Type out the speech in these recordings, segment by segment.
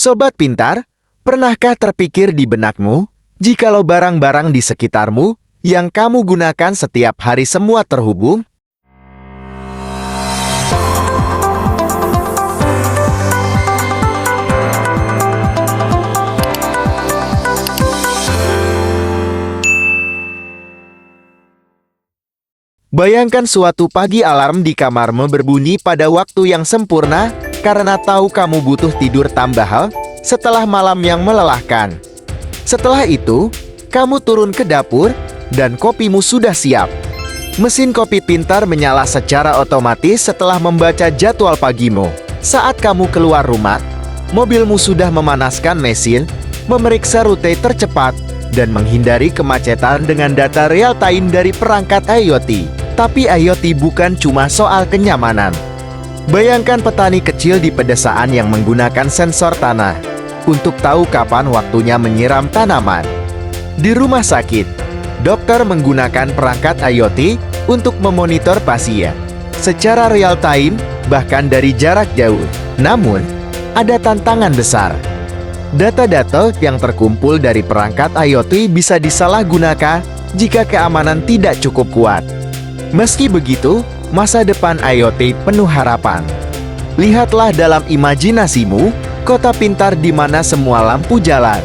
Sobat pintar, pernahkah terpikir di benakmu, jikalau barang-barang di sekitarmu yang kamu gunakan setiap hari semua terhubung? Bayangkan suatu pagi alarm di kamarmu berbunyi pada waktu yang sempurna karena tahu kamu butuh tidur tambahan setelah malam yang melelahkan. Setelah itu, kamu turun ke dapur dan kopimu sudah siap. Mesin kopi pintar menyala secara otomatis setelah membaca jadwal pagimu. Saat kamu keluar rumah, mobilmu sudah memanaskan mesin, memeriksa rute tercepat, dan menghindari kemacetan dengan data real-time dari perangkat IoT. Tapi IoT bukan cuma soal kenyamanan. Bayangkan petani kecil di pedesaan yang menggunakan sensor tanah untuk tahu kapan waktunya menyiram tanaman. Di rumah sakit, dokter menggunakan perangkat IoT untuk memonitor pasien secara real-time, bahkan dari jarak jauh. Namun, ada tantangan besar. Data-data yang terkumpul dari perangkat IoT bisa disalahgunakan jika keamanan tidak cukup kuat. Meski begitu, masa depan IoT penuh harapan. Lihatlah dalam imajinasimu, kota pintar di mana semua lampu jalan,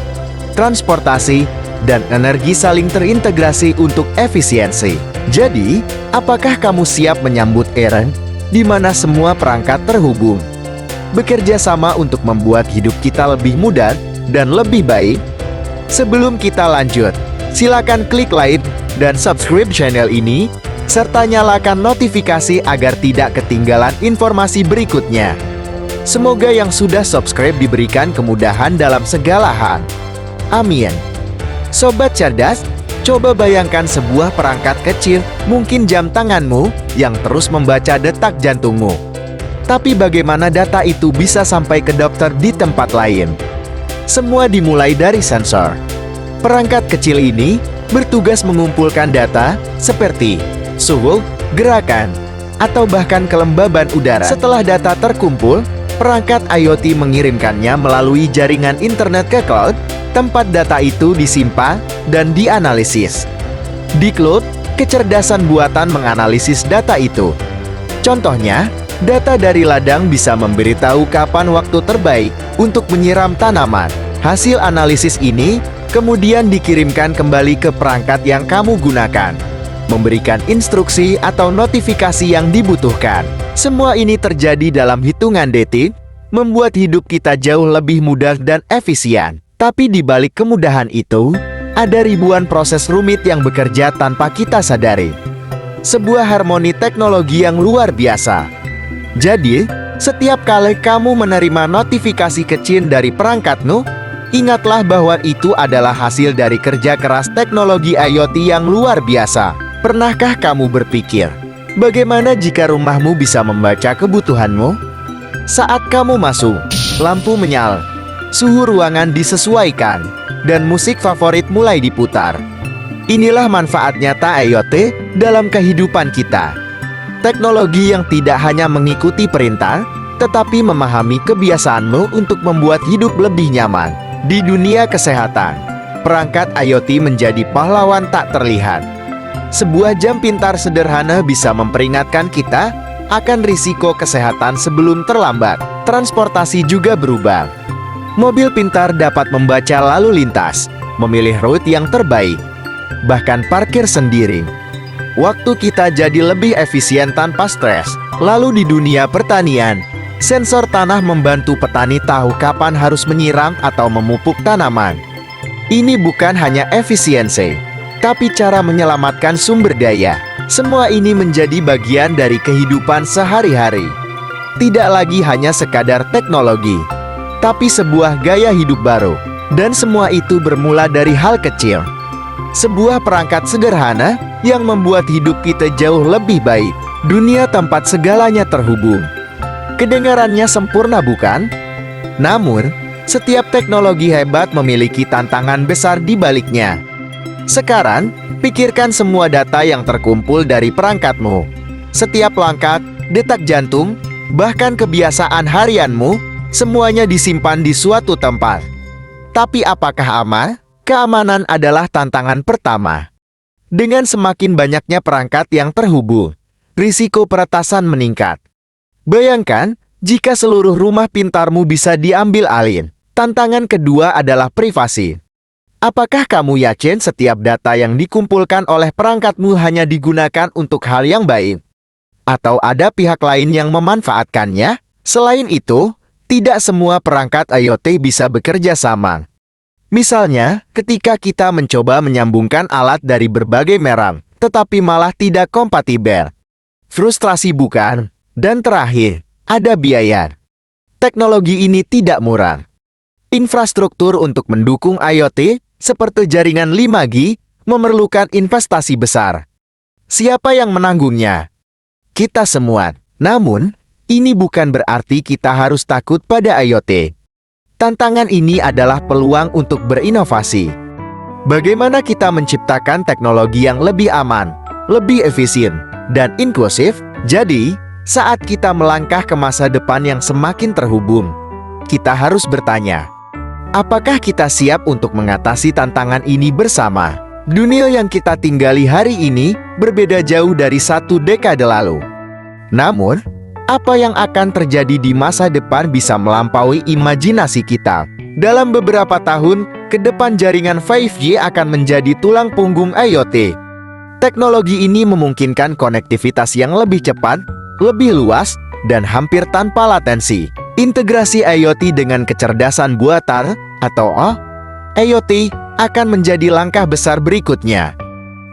transportasi, dan energi saling terintegrasi untuk efisiensi. Jadi, apakah kamu siap menyambut era di mana semua perangkat terhubung? Bekerja sama untuk membuat hidup kita lebih mudah dan lebih baik? Sebelum kita lanjut, silakan klik like dan subscribe channel ini, serta nyalakan notifikasi agar tidak ketinggalan informasi berikutnya. Semoga yang sudah subscribe diberikan kemudahan dalam segala hal. Amin. Sobat cerdas, coba bayangkan sebuah perangkat kecil, mungkin jam tanganmu, yang terus membaca detak jantungmu. Tapi bagaimana data itu bisa sampai ke dokter di tempat lain? Semua dimulai dari sensor. Perangkat kecil ini bertugas mengumpulkan data seperti suhu, gerakan, atau bahkan kelembaban udara. Setelah data terkumpul, perangkat IoT mengirimkannya melalui jaringan internet ke cloud, tempat data itu disimpan dan dianalisis. Di cloud, kecerdasan buatan menganalisis data itu. Contohnya, data dari ladang bisa memberitahu kapan waktu terbaik untuk menyiram tanaman. Hasil analisis ini kemudian dikirimkan kembali ke perangkat yang kamu gunakan, memberikan instruksi atau notifikasi yang dibutuhkan. Semua ini terjadi dalam hitungan detik, membuat hidup kita jauh lebih mudah dan efisien. Tapi di balik kemudahan itu, ada ribuan proses rumit yang bekerja tanpa kita sadari. Sebuah harmoni teknologi yang luar biasa. Jadi, setiap kali kamu menerima notifikasi kecil dari perangkatmu, ingatlah bahwa itu adalah hasil dari kerja keras teknologi IoT yang luar biasa. Pernahkah kamu berpikir, bagaimana jika rumahmu bisa membaca kebutuhanmu? Saat kamu masuk, lampu menyala, suhu ruangan disesuaikan, dan musik favorit mulai diputar. Inilah manfaat nyata IoT dalam kehidupan kita. Teknologi yang tidak hanya mengikuti perintah, tetapi memahami kebiasaanmu untuk membuat hidup lebih nyaman. Di dunia kesehatan, perangkat IoT menjadi pahlawan tak terlihat. Sebuah jam pintar sederhana bisa memperingatkan kita akan risiko kesehatan sebelum terlambat. Transportasi juga berubah. Mobil pintar dapat membaca lalu lintas, memilih rute yang terbaik, bahkan parkir sendiri. Waktu kita jadi lebih efisien tanpa stres. Lalu di dunia pertanian, sensor tanah membantu petani tahu kapan harus menyiram atau memupuk tanaman. Ini bukan hanya efisiensi, tapi cara menyelamatkan sumber daya. Semua ini menjadi bagian dari kehidupan sehari-hari. Tidak lagi hanya sekadar teknologi, tapi sebuah gaya hidup baru. Dan semua itu bermula dari hal kecil. Sebuah perangkat sederhana yang membuat hidup kita jauh lebih baik. Dunia tempat segalanya terhubung. Kedengarannya sempurna bukan? Namun, setiap teknologi hebat memiliki tantangan besar di baliknya. Sekarang, pikirkan semua data yang terkumpul dari perangkatmu. Setiap langkah, detak jantung, bahkan kebiasaan harianmu Semuanya disimpan di suatu tempat. Tapi apakah aman? Keamanan adalah tantangan pertama. Dengan semakin banyaknya perangkat yang terhubung, risiko peretasan meningkat. Bayangkan, jika seluruh rumah pintarmu bisa diambil alih. Tantangan kedua adalah privasi. Apakah kamu yakin setiap data yang dikumpulkan oleh perangkatmu hanya digunakan untuk hal yang baik? Atau ada pihak lain yang memanfaatkannya? Selain itu, tidak semua perangkat IoT bisa bekerja sama. Misalnya, ketika kita mencoba menyambungkan alat dari berbagai merek, tetapi malah tidak kompatibel. Frustrasi bukan? Dan terakhir, ada biaya. Teknologi ini tidak murah. Infrastruktur untuk mendukung IoT, seperti jaringan 5G, memerlukan investasi besar. Siapa yang menanggungnya? Kita semua. Namun, ini bukan berarti kita harus takut pada IoT. Tantangan ini adalah peluang untuk berinovasi. Bagaimana kita menciptakan teknologi yang lebih aman, lebih efisien, dan inklusif? Jadi, saat kita melangkah ke masa depan yang semakin terhubung, kita harus bertanya, apakah kita siap untuk mengatasi tantangan ini bersama? Dunia yang kita tinggali hari ini berbeda jauh dari 1 dekade lalu. Namun, apa yang akan terjadi di masa depan bisa melampaui imajinasi kita. Dalam beberapa tahun ke depan, jaringan 5G akan menjadi tulang punggung IoT. Teknologi ini memungkinkan konektivitas yang lebih cepat, lebih luas, dan hampir tanpa latensi. Integrasi IoT dengan kecerdasan buatan atau IoT akan menjadi langkah besar berikutnya.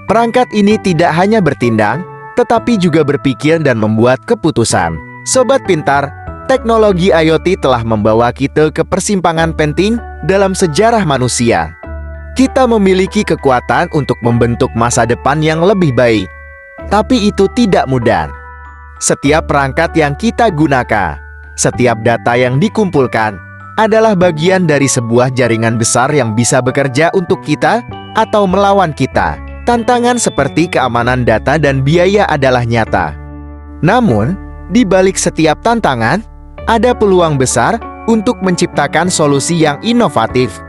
Perangkat ini tidak hanya bertindak, tetapi juga berpikir dan membuat keputusan. Sobat pintar, teknologi IoT telah membawa kita ke persimpangan penting dalam sejarah manusia. Kita memiliki kekuatan untuk membentuk masa depan yang lebih baik. Tapi itu tidak mudah. Setiap perangkat yang kita gunakan, setiap data yang dikumpulkan, adalah bagian dari sebuah jaringan besar yang bisa bekerja untuk kita atau melawan kita. Tantangan seperti keamanan data dan biaya adalah nyata. Namun, di balik setiap tantangan, ada peluang besar untuk menciptakan solusi yang inovatif.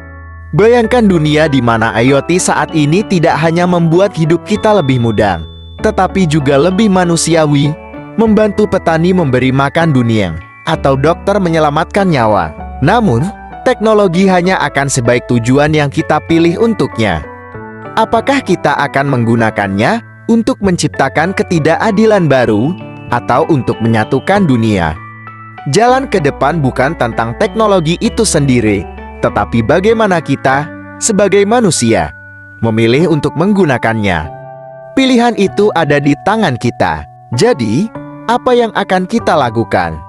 Bayangkan dunia di mana IoT saat ini tidak hanya membuat hidup kita lebih mudah, tetapi juga lebih manusiawi, membantu petani memberi makan dunia, atau dokter menyelamatkan nyawa. Namun, teknologi hanya akan sebaik tujuan yang kita pilih untuknya. Apakah kita akan menggunakannya untuk menciptakan ketidakadilan baru, atau untuk menyatukan dunia? Jalan ke depan bukan tentang teknologi itu sendiri, tetapi bagaimana kita, sebagai manusia, memilih untuk menggunakannya. Pilihan itu ada di tangan kita. Jadi, apa yang akan kita lakukan?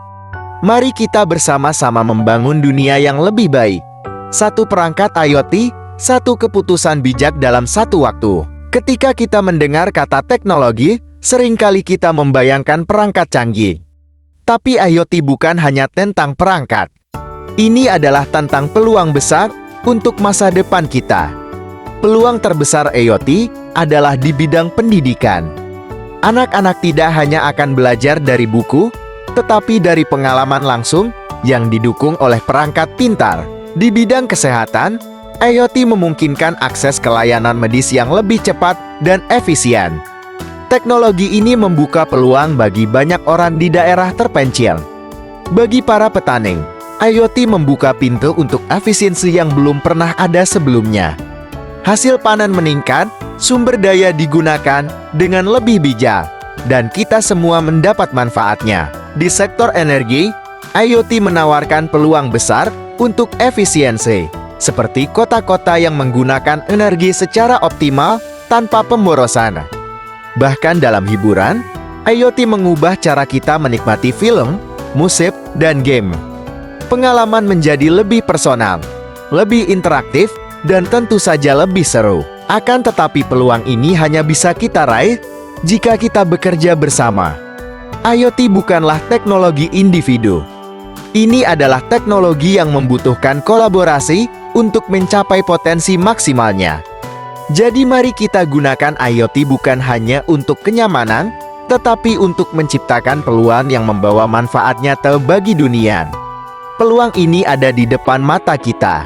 Mari kita bersama-sama membangun dunia yang lebih baik. Satu perangkat IoT, satu keputusan bijak dalam satu waktu. Ketika kita mendengar kata teknologi, seringkali kita membayangkan perangkat canggih. Tapi IoT bukan hanya tentang perangkat. Ini adalah tentang peluang besar untuk masa depan kita. Peluang terbesar IoT adalah di bidang pendidikan. Anak-anak tidak hanya akan belajar dari buku, tetapi dari pengalaman langsung yang didukung oleh perangkat pintar. Di bidang kesehatan, IoT memungkinkan akses ke layanan medis yang lebih cepat dan efisien. Teknologi ini membuka peluang bagi banyak orang di daerah terpencil. Bagi para petani, IoT membuka pintu untuk efisiensi yang belum pernah ada sebelumnya. Hasil panen meningkat, sumber daya digunakan dengan lebih bijak, dan kita semua mendapat manfaatnya. Di sektor energi, IoT menawarkan peluang besar untuk efisiensi, seperti kota-kota yang menggunakan energi secara optimal tanpa pemborosan. Bahkan dalam hiburan, IoT mengubah cara kita menikmati film, musik, dan game. Pengalaman menjadi lebih personal, lebih interaktif, dan tentu saja lebih seru. Akan tetapi peluang ini hanya bisa kita raih jika kita bekerja bersama. IoT bukanlah teknologi individu. Ini adalah teknologi yang membutuhkan kolaborasi untuk mencapai potensi maksimalnya. Jadi mari kita gunakan IoT bukan hanya untuk kenyamanan, tetapi untuk menciptakan peluang yang membawa manfaat nyata bagi dunia. Peluang ini ada di depan mata kita.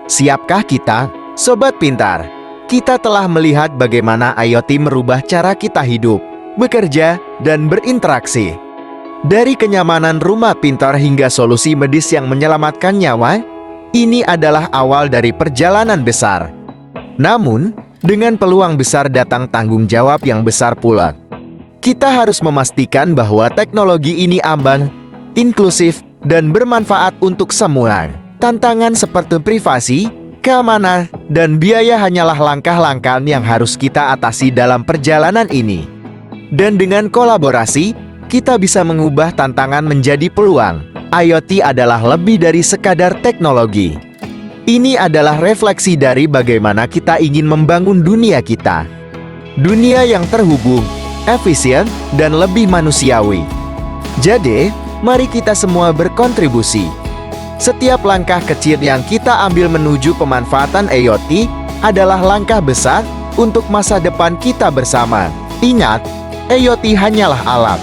Siapkah kita, Sobat Pintar? Kita telah melihat bagaimana IoT merubah cara kita hidup, bekerja, dan berinteraksi. Dari kenyamanan rumah pintar hingga solusi medis yang menyelamatkan nyawa, ini adalah awal dari perjalanan besar. Namun, dengan peluang besar datang tanggung jawab yang besar pula. Kita harus memastikan bahwa teknologi ini aman, inklusif, dan bermanfaat untuk semua. Tantangan seperti privasi, keamanan, dan biaya hanyalah langkah-langkah yang harus kita atasi dalam perjalanan ini. Dan dengan kolaborasi, kita bisa mengubah tantangan menjadi peluang. IoT adalah lebih dari sekadar teknologi. Ini adalah refleksi dari bagaimana kita ingin membangun dunia kita. Dunia yang terhubung, efisien, dan lebih manusiawi. Jadi, mari kita semua berkontribusi. Setiap langkah kecil yang kita ambil menuju pemanfaatan IoT adalah langkah besar untuk masa depan kita bersama. Ingat, IoT hanyalah alat.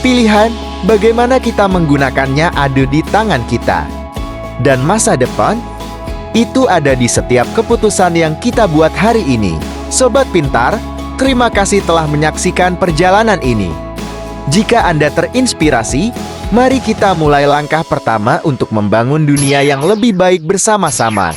Pilihan bagaimana kita menggunakannya ada di tangan kita. Dan masa depan itu ada di setiap keputusan yang kita buat hari ini. Sobat Pintar, terima kasih telah menyaksikan perjalanan ini. Jika Anda terinspirasi, mari kita mulai langkah pertama untuk membangun dunia yang lebih baik bersama-sama.